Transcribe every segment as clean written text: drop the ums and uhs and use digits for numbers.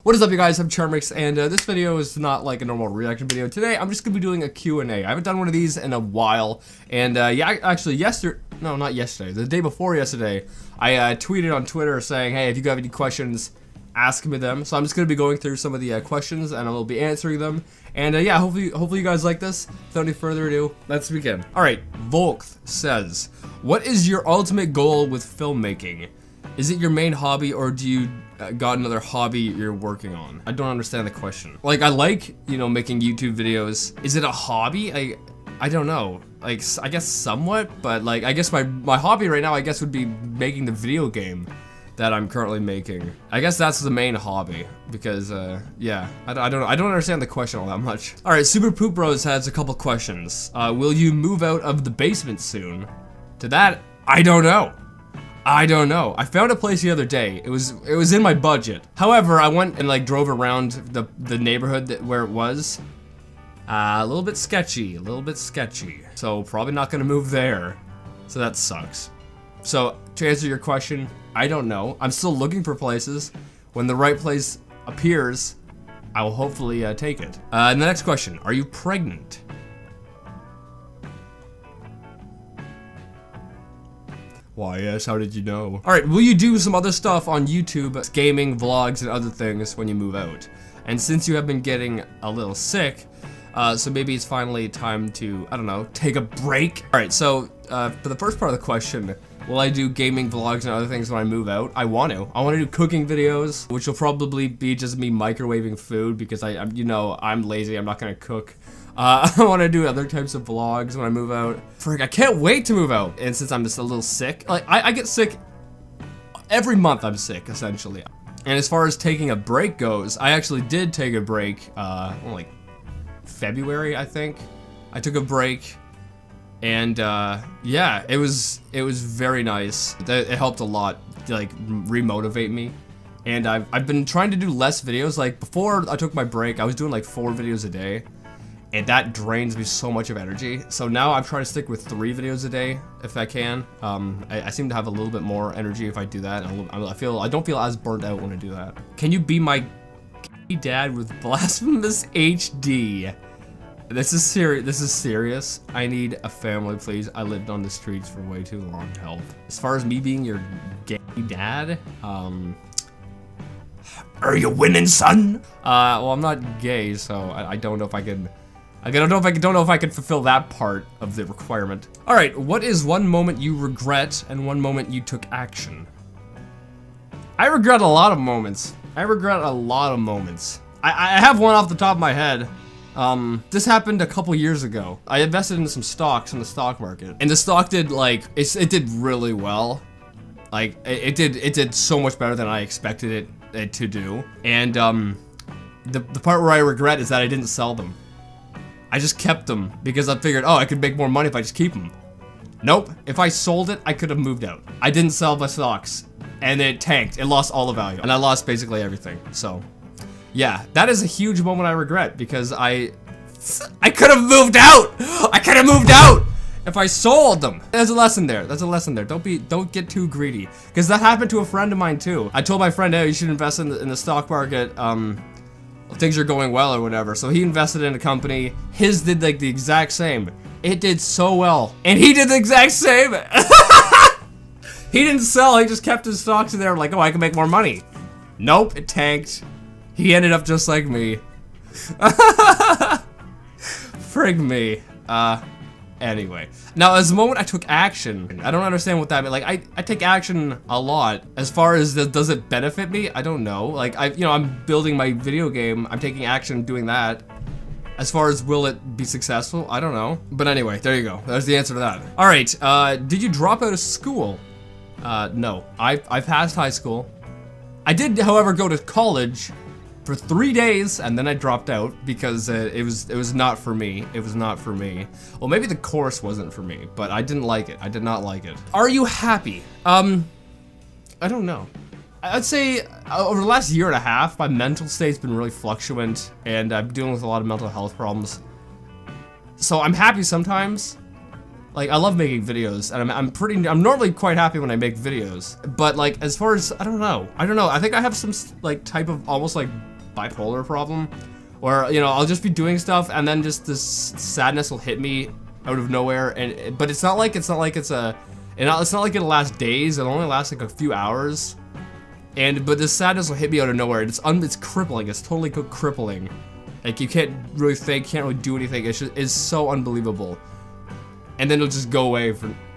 What is up, you guys? I'm Charmx, and this video is not like a normal reaction video. Today, I'm just gonna be doing a Q&A. I haven't done one of these in a while, and yeah, actually not yesterday, the day before yesterday, I tweeted on Twitter saying, hey, if you have any questions, ask me them. So I'm just gonna be going through some of the questions, and I will be answering them. And yeah, hopefully you guys like this. Without any further ado, let's begin. All right, Volk says, what is your ultimate goal with filmmaking? Is it your main hobby, or do you got another hobby you're working on? I don't understand the question. Like, I like, you know, making YouTube videos. Is it a hobby? I don't know. Like, I guess somewhat, but like, I guess my hobby right now, I guess, would be making the video game that I'm currently making. I guess that's the main hobby, because yeah, I don't understand the question all that much. All right, Super Poop Bros has a couple questions. Will you move out of the basement soon? To that, I don't know. I don't know. I found a place the other day. It was in my budget. However, I went and like drove around the neighborhood where it was. A little bit sketchy, So probably not gonna move there. So that sucks. So to answer your question, I don't know. I'm still looking for places. When the right place appears, I will hopefully take it. And the next question, are you pregnant? Why, yes, how did you know? Alright, will you do some other stuff on YouTube, gaming, vlogs, and other things when you move out? And since you have been getting a little sick, so maybe it's finally time to, I don't know, take a break? Alright, so, for the first part of the question, will I do gaming, vlogs, and other things when I move out? I want to. I want to do cooking videos, which will probably be just me microwaving food, because I'm lazy, I'm not gonna cook. I want to do other types of vlogs when I move out. Frick, I can't wait to move out. And since I'm just a little sick, like, I get sick every month. I'm sick, essentially. And as far as taking a break goes, I actually did take a break, like February, I think. I took a break, and yeah, it was very nice. It helped a lot to like remotivate me. And I've been trying to do less videos. Like before I took my break, I was doing like 4 videos a day. And that drains me so much of energy. So now I'm trying to stick with 3 videos a day if I can. I seem to have a little bit more energy if I do that. And I don't feel as burnt out when I do that. Can you be my dad with Blasphemous HD? This is serious. I need a family, please. I lived on the streets for way too long. Help. As far as me being your gay dad, are you winning, son? Well, I'm not gay, so I don't know if I can. I don't know if I can fulfill that part of the requirement. All right, what is one moment you regret and one moment you took action? I regret a lot of moments. I have one off the top of my head. This happened a couple years ago. I invested in some stocks in the stock market, and the stock did like it did really well. Like it did so much better than I expected it to do. And the part where I regret is that I didn't sell them. I just kept them because I figured, oh, I could make more money if I just keep them. Nope. If I sold it, I could have moved out. I didn't sell my stocks, and it tanked. It lost all the value, and I lost basically everything. So, yeah, that is a huge moment I regret because I could have moved out. I could have moved out if I sold them. There's a lesson there. Don't get too greedy, because that happened to a friend of mine too. I told my friend, hey, you should invest in the stock market. Things are going well or whatever. So he invested in a company. His did like the exact same. It did so well. And he did the exact same. He didn't sell, he just kept his stocks in there like, oh, I can make more money. Nope, it tanked. He ended up just like me. Frig me. Anyway, now as the moment I took action, I don't understand what that means. Like I take action a lot. As far as does it benefit me? I don't know. Like I'm building my video game. I'm taking action doing that. As far as will it be successful? I don't know. But anyway, there you go. There's the answer to that. All right. Did you drop out of school? No. I passed high school. I did, however, go to college for 3 days, and then I dropped out because it was not for me. It was not for me. Well, maybe the course wasn't for me, but I didn't like it. I did not like it. Are you happy? I don't know. I'd say over the last year and a half, my mental state's been really fluctuant, and I'm dealing with a lot of mental health problems. So I'm happy sometimes. Like, I love making videos, and I'm normally quite happy when I make videos. But like, as far as I don't know. I think I have some like type of almost like bipolar problem, where, you know, I'll just be doing stuff and then just this sadness will hit me out of nowhere, but it's not like it's not like it'll last days. It'll only last like a few hours, but this sadness will hit me out of nowhere. It's crippling. It's totally crippling. Like, you can't really think, can't really do anything. It's so unbelievable. And then it'll just go away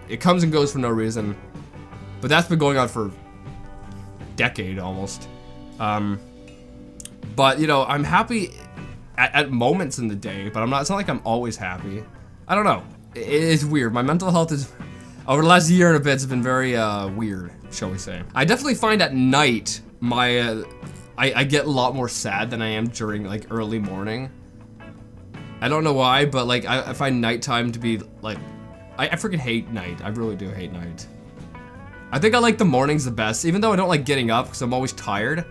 it comes and goes for no reason. But that's been going on for a decade almost. But, you know, I'm happy at moments in the day, but it's not like I'm always happy. I don't know. It's weird. My mental health is, over the last year and a bit, has been very weird, shall we say. I definitely find at night, I get a lot more sad than I am during, like, early morning. I don't know why, but, like, I find nighttime to be, like, I freaking hate night. I really do hate night. I think I like the mornings the best, even though I don't like getting up because I'm always tired.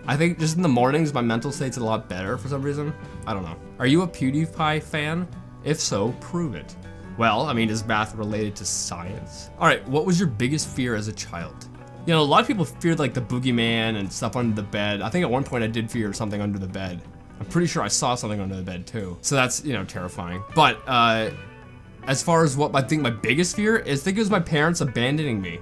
I think just in the mornings, my mental state's a lot better for some reason. I don't know. Are you a PewDiePie fan? If so, prove it. Well, I mean, is math related to science? All right, what was your biggest fear as a child? You know, a lot of people feared like the boogeyman and stuff under the bed. I think at one point I did fear something under the bed. I'm pretty sure I saw something under the bed too. So that's, you know, terrifying. But as far as what I think my biggest fear is, I think it was my parents abandoning me.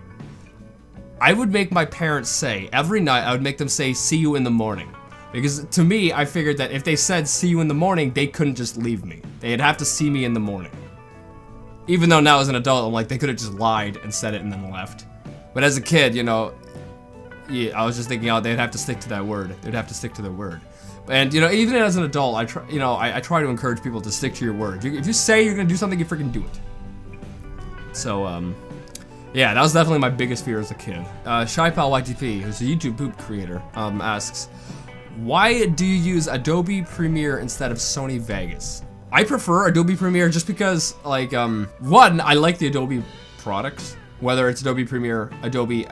I would make my parents say, every night I would make them say, see you in the morning. Because to me, I figured that if they said, see you in the morning, they couldn't just leave me. They'd have to see me in the morning. Even though now as an adult, I'm like, they could have just lied and said it and then left. But as a kid, you know, yeah, I was just thinking, oh, they'd have to stick to that word. They'd have to stick to their word. And, you know, even as an adult, I try to encourage people to stick to your word. If you say you're gonna do something, you freaking do it. So, yeah, that was definitely my biggest fear as a kid. ShyPal who's a YouTube poop creator, asks, why do you use Adobe Premiere instead of Sony Vegas? I prefer Adobe Premiere just because, like, one, I like the Adobe products, whether it's Adobe Premiere, Adobe,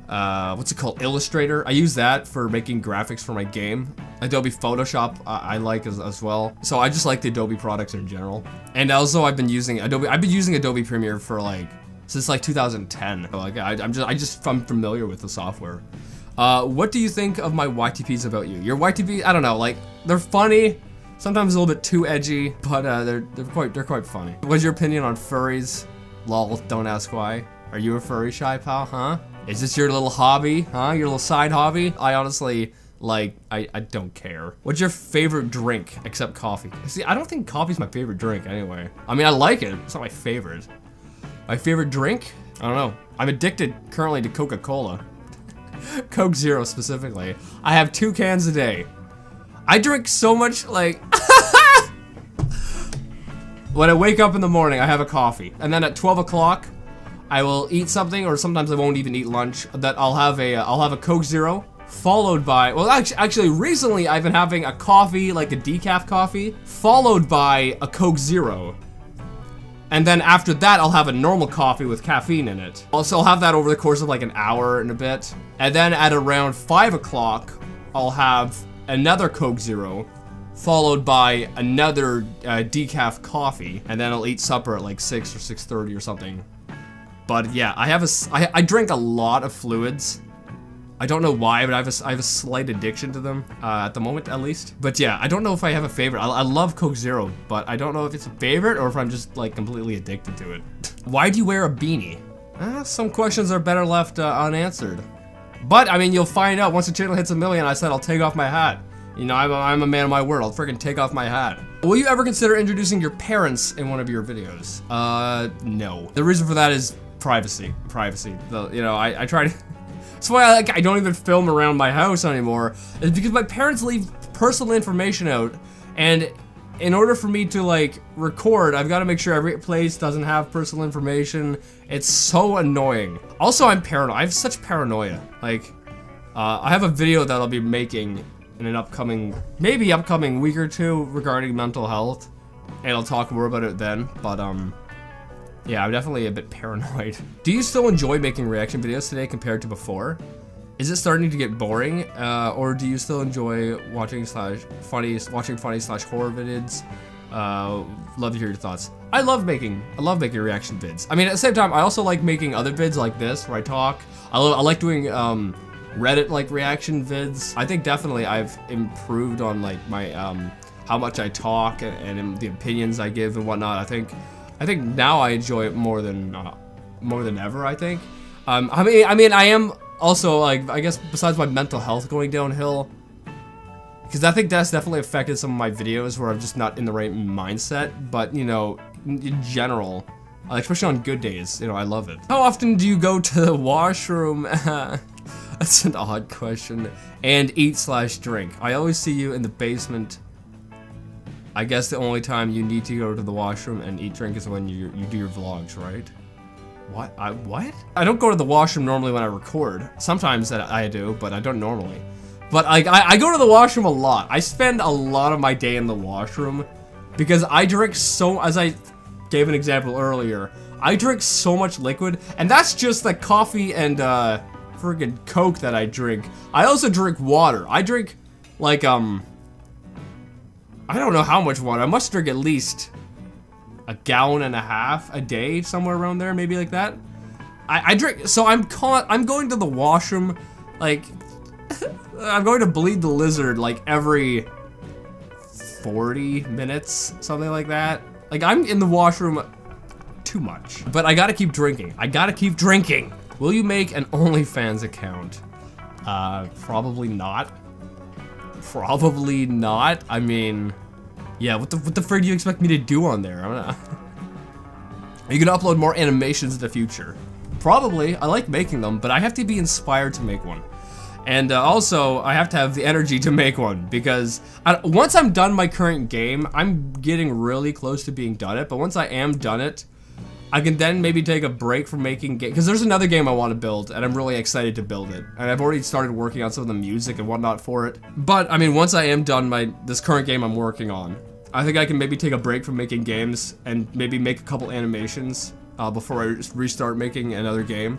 what's it called, Illustrator. I use that for making graphics for my game. Adobe Photoshop, I like as well. So I just like the Adobe products in general. And also I've been using Adobe Premiere for like, since like 2010. Like I'm familiar with the software. What do you think of my YTPs about you? Your YTP, I don't know, like, they're funny. Sometimes a little bit too edgy, but they're quite funny. What's your opinion on furries? Lol, don't ask why. Are you a furry, ShyPal, huh? Is this your little hobby, huh? Your little side hobby? I honestly, like, I don't care. What's your favorite drink, except coffee? See, I don't think coffee's my favorite drink anyway. I mean, I like it, it's not my favorite. My favorite drink? I don't know. I'm addicted currently to Coca-Cola. Coke Zero specifically. I have 2 cans a day. I drink so much, like, when I wake up in the morning, I have a coffee. And then at 12 o'clock, I will eat something, or sometimes I won't even eat lunch. That I'll have a Coke Zero, followed by, well, actually, recently I've been having a coffee, like a decaf coffee, followed by a Coke Zero. And then after that, I'll have a normal coffee with caffeine in it. Also, I'll have that over the course of like an hour and a bit. And then at around 5 o'clock, I'll have another Coke Zero, followed by another decaf coffee. And then I'll eat supper at like 6 or 6:30 or something. But yeah, I drink a lot of fluids. I don't know why, but I have a slight addiction to them, at the moment at least. But yeah, I don't know if I have a favorite. I love Coke Zero, but I don't know if it's a favorite or if I'm just like completely addicted to it. Why do you wear a beanie? Some questions are better left unanswered. But I mean, you'll find out once the channel hits 1 million. I said I'll take off my hat. You know, I'm a man of my word. I'll freaking take off my hat. Will you ever consider introducing your parents in one of your videos? No. The reason for that is privacy. Privacy. You know, I try to. That's why I don't even film around my house anymore. It's because my parents leave personal information out, and in order for me to like record, I've got to make sure every place doesn't have personal information. It's so annoying. Also, I'm paranoid. I have such paranoia. Like, I have a video that I'll be making in an upcoming week or two regarding mental health, and I'll talk more about it then. But yeah, I'm definitely a bit paranoid. Do you still enjoy making reaction videos today compared to before? Is it starting to get boring, or do you still enjoy watching funny horror vids? Love to hear your thoughts. I love making reaction vids. I mean, at the same time, I also like making other vids like this where I talk. I like doing Reddit like reaction vids. I think definitely I've improved on like my how much I talk and the opinions I give and whatnot. I think now I enjoy it more than ever. I think. I mean I am also like, I guess besides my mental health going downhill, because I think that's definitely affected some of my videos where I'm just not in the right mindset. But you know, in general, especially on good days, you know, I love it. How often do you go to the washroom? That's an odd question. And eat/drink. I always see you in the basement. I guess the only time you need to go to the washroom and eat drink is when you do your vlogs, right? What? What? I don't go to the washroom normally when I record. Sometimes that I do, but I don't normally. But like, I go to the washroom a lot. I spend a lot of my day in the washroom because I drink so, as I gave an example earlier, I drink so much liquid, and that's just like coffee and friggin' Coke that I drink. I also drink water. I drink like I don't know how much water. I must drink at least a gallon and a half a day, somewhere around there, maybe like that. I drink, so I'm going to the washroom, like, I'm going to bleed the lizard like every 40 minutes, something like that. Like, I'm in the washroom too much. But I gotta keep drinking. I gotta keep drinking. Will you make an OnlyFans account? Probably not. Probably not. I mean, yeah, what the frick do you expect me to do on there? Are you gonna upload more animations in the future? Probably. I like making them, but I have to be inspired to make one. And also, I have to have the energy to make one, because once I'm done my current game, I'm getting really close to being done it, but once I am done it, I can then maybe take a break from making game, because there's another game I want to build, and I'm really excited to build it. And I've already started working on some of the music and whatnot for it. But, I mean, once I am done this current game I'm working on, I think I can maybe take a break from making games, and maybe make a couple animations, before I restart making another game.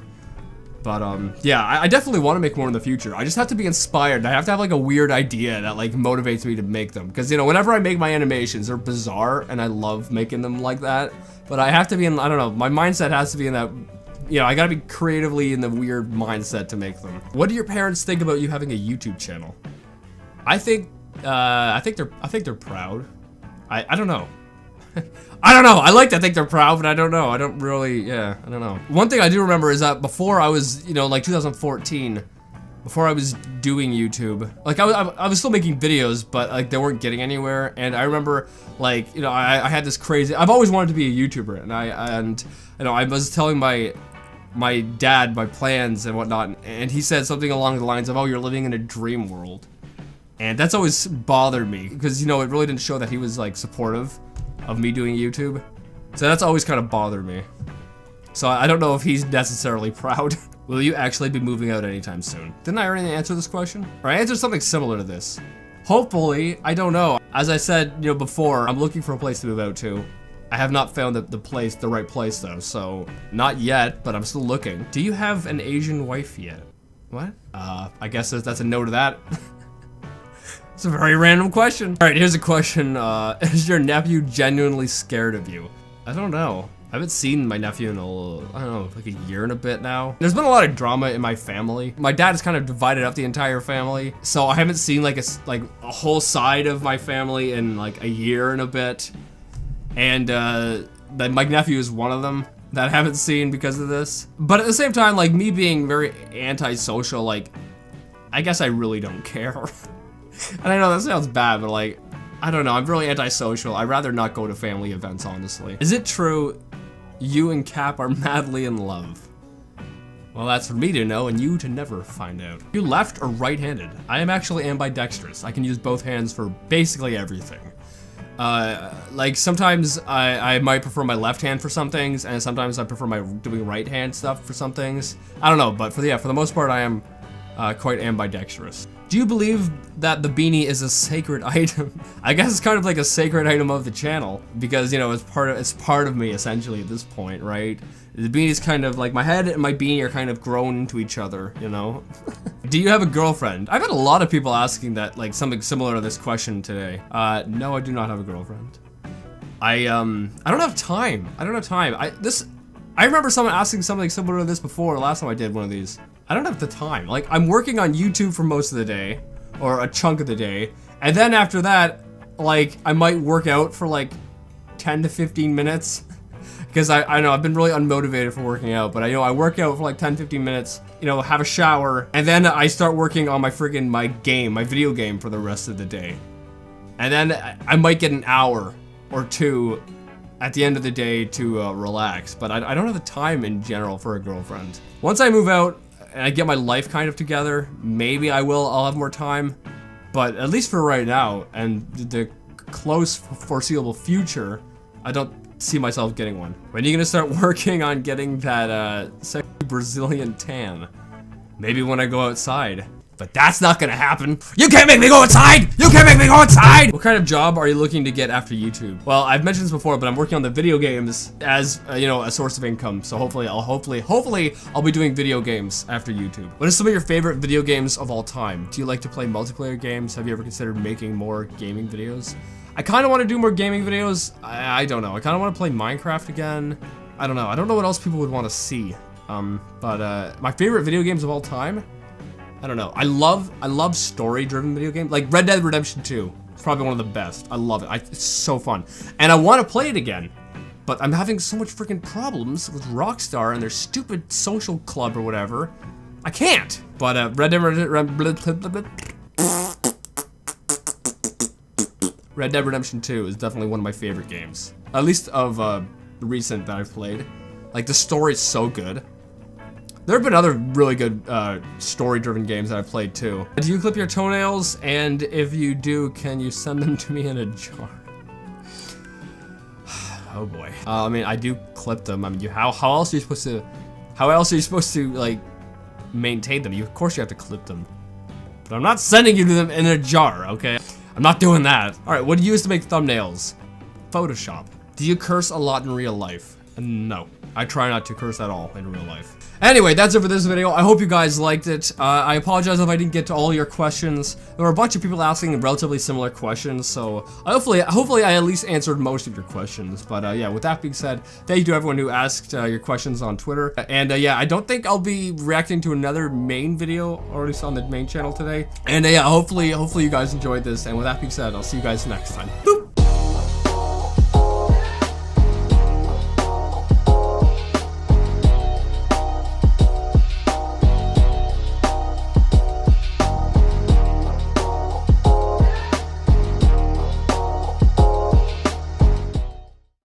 But, yeah, I definitely want to make more in the future. I just have to be inspired. I have to have, like, a weird idea that, like, motivates me to make them. Because, you know, whenever I make my animations, they're bizarre, and I love making them like that. But I have to be in, I don't know, my mindset has to be in that, you know, I gotta be creatively in the weird mindset to make them. What do your parents think about you having a YouTube channel? I think they're proud. I don't know. I don't know. I like to think they're proud, but I don't know. I don't really, yeah, I don't know. One thing I do remember is that before I was, you know, like 2014, before I was doing YouTube, like I was still making videos, but like they weren't getting anywhere. And I remember, like, you know, I had this crazy, I've always wanted to be a YouTuber, and you know, I was telling my dad my plans and whatnot, and he said something along the lines of, "Oh, you're living in a dream world," and that's always bothered me because, you know, it really didn't show that he was like supportive of me doing YouTube. So that's always kind of bothered me. So I don't know if he's necessarily proud. Will you actually be moving out anytime soon? Didn't I already answer this question? Or I answered something similar to this. Hopefully, I don't know. As I said, you know, before, I'm looking for a place to move out to. I have not found the right place though, so not yet, but I'm still looking. Do you have an Asian wife yet? What? I guess that's a no to that. It's a very random question. All right, here's a question. Is your nephew genuinely scared of you? I don't know. I haven't seen my nephew in I don't know, like a year and a bit now. There's been a lot of drama in my family. My dad has kind of divided up the entire family, so I haven't seen like a whole side of my family in like a year and a bit. And my nephew is one of them that I haven't seen because of this. But at the same time, like, me being very antisocial, like, I guess I really don't care. And I know that sounds bad, but like, I don't know, I'm really antisocial. I'd rather not go to family events, honestly. Is it true you and Cap are madly in love? Well, that's for me to know and you to never find out. You left or right-handed? I am actually ambidextrous. I can use both hands for basically everything. Like sometimes I might prefer my left hand for some things, and sometimes I prefer my doing right hand stuff for some things. I don't know, but for the most part, I am quite ambidextrous. Do you believe that the beanie is a sacred item? I guess it's kind of like a sacred item of the channel because, you know, it's part of me essentially at this point, right? The beanie is kind of like my head and my beanie are kind of grown into each other, you know? Do you have a girlfriend? I've had a lot of people asking that, like something similar to this question today. No, I do not have a girlfriend. I don't have time. I don't have time. I remember someone asking something similar to this before, last time I did one of these. I don't have the time. Like, I'm working on YouTube for most of the day, or a chunk of the day, and then after that, like, I might work out for like 10 to 15 minutes. Because I know I've been really unmotivated for working out, but I know I work out for like 10-15 minutes, you know, have a shower, and then I start working on my video game for the rest of the day. And then I might get an hour or two at the end of the day to relax, but I don't have the time in general for a girlfriend. Once I move out and I get my life kind of together, maybe I'll have more time, but at least for right now and the close foreseeable future, I don't see myself getting one. When are you gonna start working on getting that sexy Brazilian tan? Maybe when I go outside. But that's not gonna happen. You can't make me go outside! You can't make me go outside! What kind of job are you looking to get after YouTube? Well, I've mentioned this before, but I'm working on the video games as, you know, a source of income. So hopefully I'll be doing video games after YouTube. What are some of your favorite video games of all time? Do you like to play multiplayer games? Have you ever considered making more gaming videos? I kind of want to do more gaming videos. I don't know. I kind of want to play Minecraft again. I don't know. I don't know what else people would want to see. My favorite video games of all time? I don't know. I love story-driven video games. Like Red Dead Redemption 2. It's probably one of the best. I love it. It's so fun. And I want to play it again. But I'm having so much freaking problems with Rockstar and their stupid social club or whatever. I can't. But Red Dead Redemption 2 is definitely one of my favorite games. At least of recent that I've played. Like, the story is so good. There have been other really good story-driven games that I've played too. Do you clip your toenails? And if you do, can you send them to me in a jar? Oh boy. I mean, I do clip them. I mean, how else are you supposed to like maintain them? Of course you have to clip them. But I'm not sending you to them in a jar, okay? I'm not doing that. All right, what do you use to make thumbnails? Photoshop. Do you curse a lot in real life? No, I try not to curse at all in real life. Anyway, that's it for this video. I hope you guys liked it. I apologize if I didn't get to all your questions. There were a bunch of people asking relatively similar questions, so hopefully I at least answered most of your questions. But yeah, with that being said, thank you to everyone who asked your questions on Twitter. And yeah, I don't think I'll be reacting to another main video, or at least on the main channel today. And yeah, hopefully you guys enjoyed this. And with that being said, I'll see you guys next time. Boop!